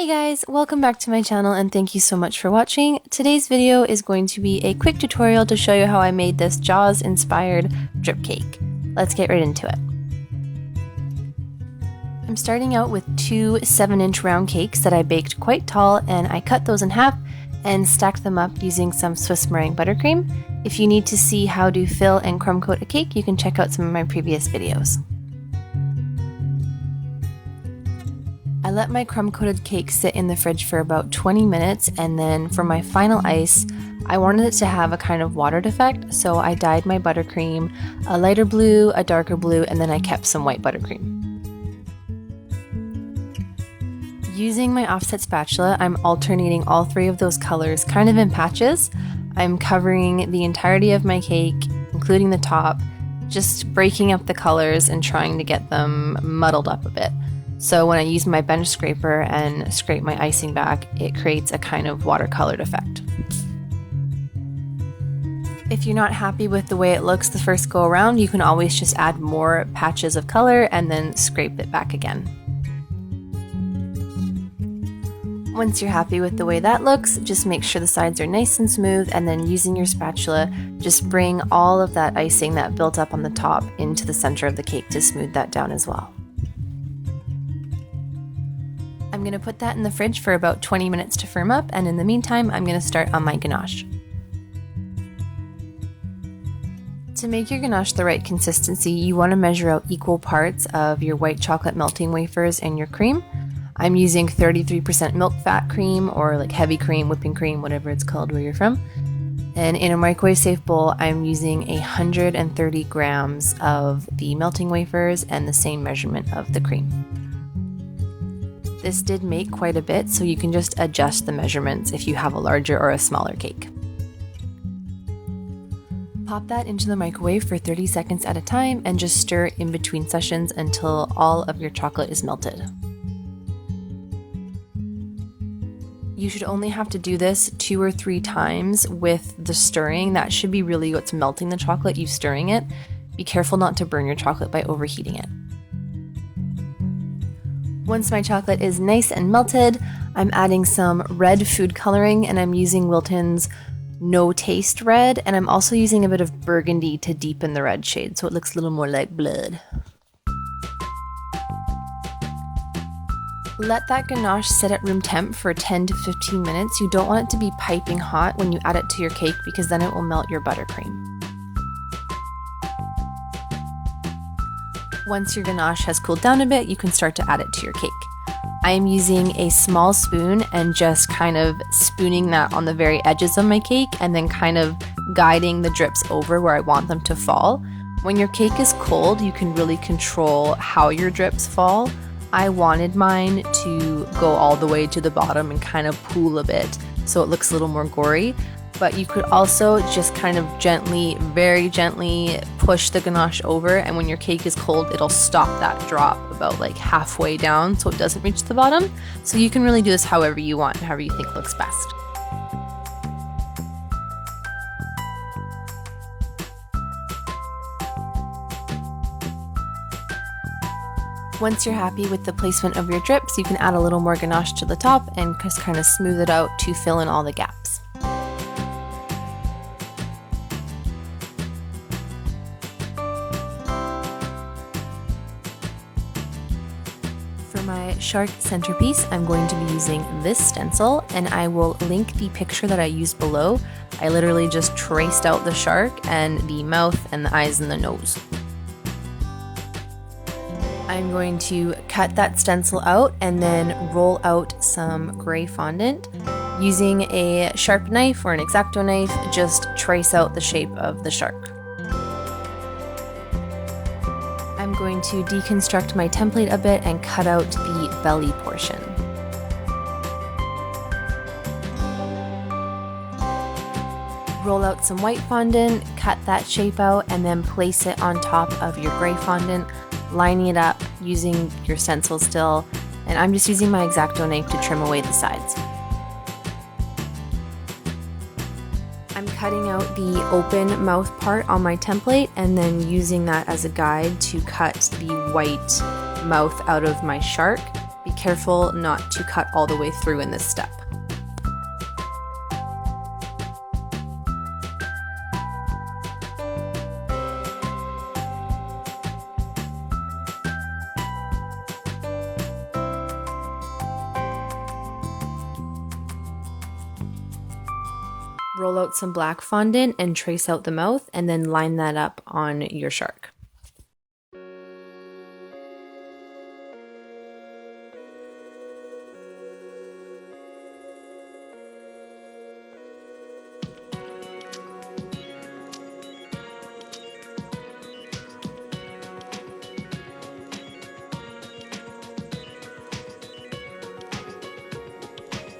Hey guys, welcome back to my channel and thank you so much for watching. Today's video is going to be a quick tutorial to show you how I made this Jaws inspired drip cake. Let's get right into it. I'm starting out with two 7-inch round cakes that I baked quite tall, and I cut those in half and stacked them up using some Swiss meringue buttercream. If you need to see how to fill and crumb coat a cake, you can check out some of my previous videos. I let my crumb-coated cake sit in the fridge for about 20 minutes, and then for my final ice, I wanted it to have a kind of watered effect, so I dyed my buttercream a lighter blue, a darker blue, and then I kept some white buttercream. Using my offset spatula, I'm alternating all three of those colors kind of in patches. I'm covering the entirety of my cake, including the top, just breaking up the colors and trying to get them muddled up a bit. So when I use my bench scraper and scrape my icing back, it creates a kind of watercolored effect. If you're not happy with the way it looks the first go around, you can always just add more patches of color and then scrape it back again. Once you're happy with the way that looks, just make sure the sides are nice and smooth, and then using your spatula, just bring all of that icing that built up on the top into the center of the cake to smooth that down as well. I'm going to put that in the fridge for about 20 minutes to firm up, and in the meantime, I'm going to start on my ganache. To make your ganache the right consistency, you want to measure out equal parts of your white chocolate melting wafers and your cream. I'm using 33% milk fat cream, or like heavy cream, whipping cream, whatever it's called where you're from. And in a microwave safe bowl, I'm using 130 grams of the melting wafers and the same measurement of the cream. This did make quite a bit, so you can just adjust the measurements if you have a larger or a smaller cake. Pop that into the microwave for 30 seconds at a time and just stir in between sessions until all of your chocolate is melted. You should only have to do this 2 or 3 times with the stirring. That should be really what's melting the chocolate, you stirring it. Be careful not to burn your chocolate by overheating it. Once my chocolate is nice and melted, I'm adding some red food coloring, and I'm using Wilton's No Taste Red, and I'm also using a bit of burgundy to deepen the red shade so it looks a little more like blood. Let that ganache sit at room temp for 10 to 15 minutes. You don't want it to be piping hot when you add it to your cake, because then it will melt your buttercream. Once your ganache has cooled down a bit, you can start to add it to your cake. I am using a small spoon and just kind of spooning that on the very edges of my cake, and then kind of guiding the drips over where I want them to fall. When your cake is cold, you can really control how your drips fall. I wanted mine to go all the way to the bottom and kind of pool a bit so it looks a little more gory. But you could also just kind of gently, very gently push the ganache over, and when your cake is cold, it'll stop that drop about like halfway down so it doesn't reach the bottom. So you can really do this however you want, however you think looks best. Once you're happy with the placement of your drips, you can add a little more ganache to the top and just kind of smooth it out to fill in all the gaps. For my shark centerpiece, I'm going to be using this stencil, and I will link the picture that I used below. I literally just traced out the shark and the mouth and the eyes and the nose. I'm going to cut that stencil out and then roll out some gray fondant. Using a sharp knife or an X-Acto knife, just trace out the shape of the shark. I'm going to deconstruct my template a bit and cut out the belly portion. Roll out some white fondant, cut that shape out, and then place it on top of your gray fondant, lining it up using your stencil still, and I'm just using my X-Acto knife to trim away the sides. I'm cutting out the open mouth part on my template and then using that as a guide to cut the white mouth out of my shark, Be careful not to cut all the way through in this step. Roll out some black fondant and trace out the mouth, and then line that up on your shark.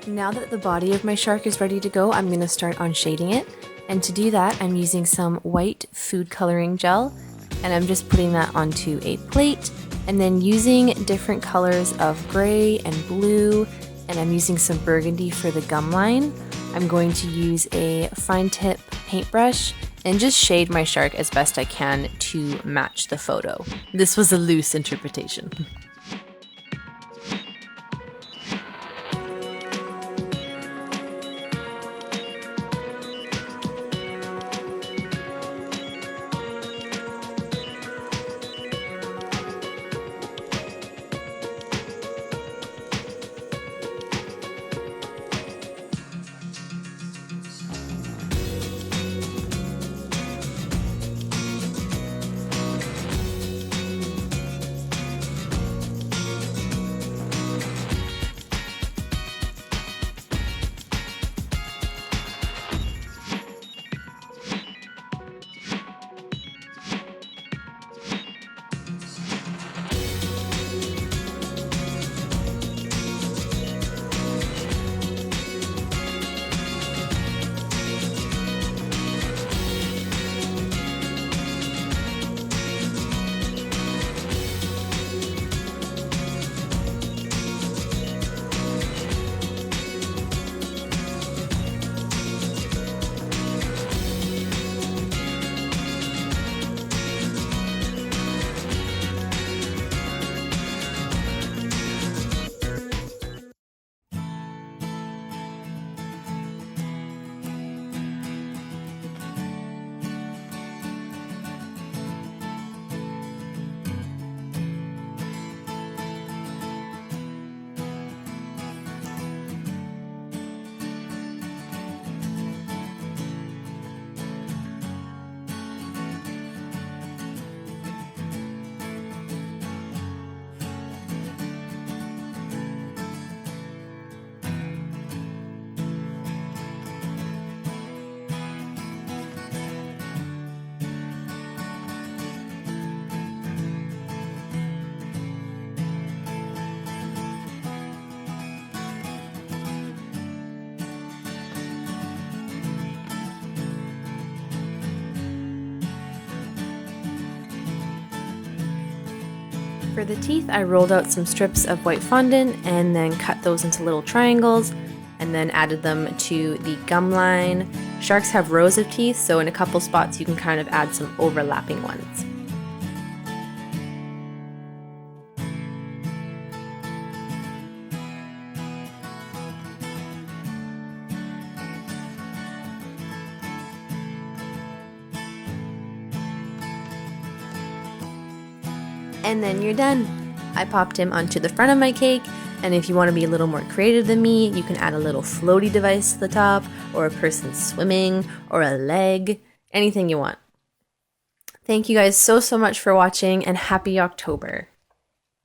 Now that the body of my shark is ready to go, I'm going to start on shading it. And to do that, I'm using some white food coloring gel, and I'm just putting that onto a plate, and then using different colors of gray and blue, and I'm using some burgundy for the gum line. I'm going to use a fine tip paintbrush and just shade my shark as best I can to match the photo. This was a loose interpretation. For the teeth, I rolled out some strips of white fondant and then cut those into little triangles and then added them to the gum line. Sharks have rows of teeth, so in a couple spots you can kind of add some overlapping ones. And then you're done. I popped him onto the front of my cake, and if you want to be a little more creative than me, you can add a little floaty device to the top, or a person swimming, or a leg, anything you want. Thank you guys so much for watching, and happy October.